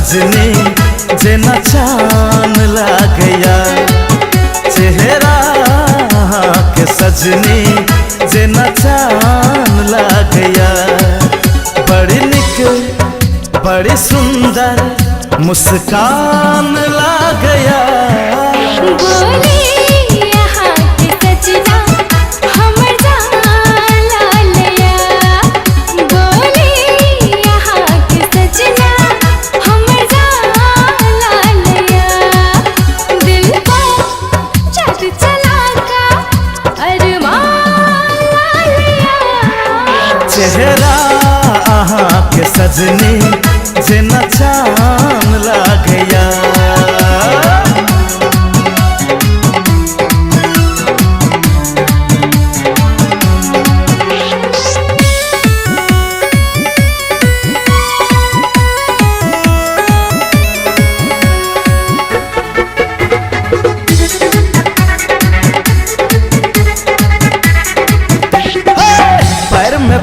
सजनी जे नचान लागया। चेहरा के सजनी जे नचान लागया। बड़ी निक बड़ी सुंदर मुस्कान लागया। चेहरा के सजनी जे नचान लागया।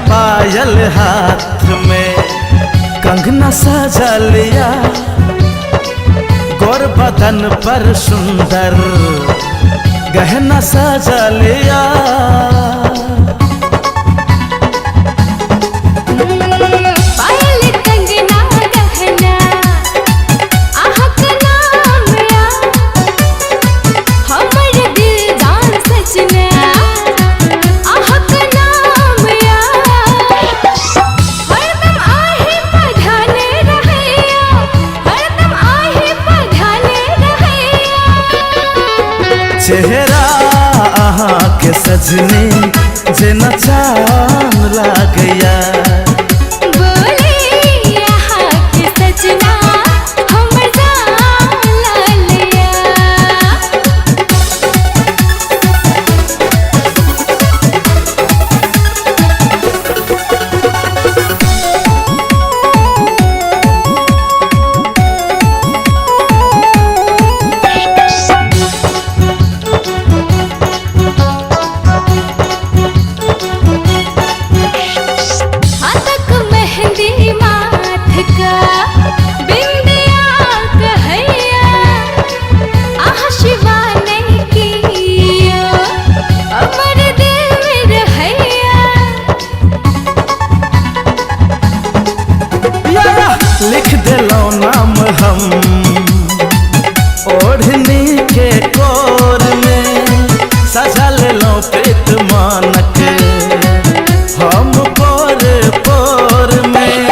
पायल हाथ में कंगना सजा लिया। गोर बदन पर सुंदर गहना सजा लिया। चेहरा के सजनी जे नचान लागया। लिख दिलो नाम हम ओढ़नी के कोर में। सजा ले लो प्रीत मानक हम पोर पोर में।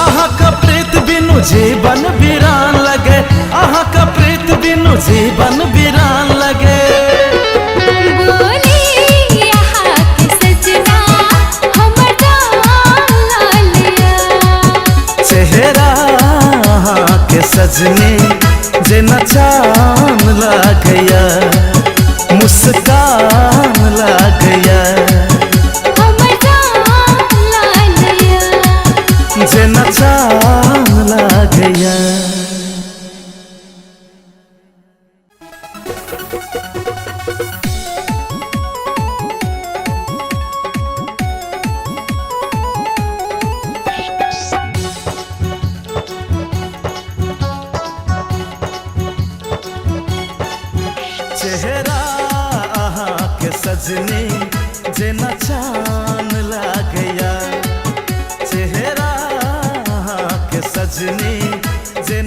आहा का प्रीत बिनु जीवन वीरान लगे। आहा का प्रीत बिनु जीवन वीरान लगे। चेहरा के सजनी जे नचान लागया। मुस्कान लागया। जे नचान लागया। चेहरा के सजनी जे नचान लागया। चेहरा के सजनी जे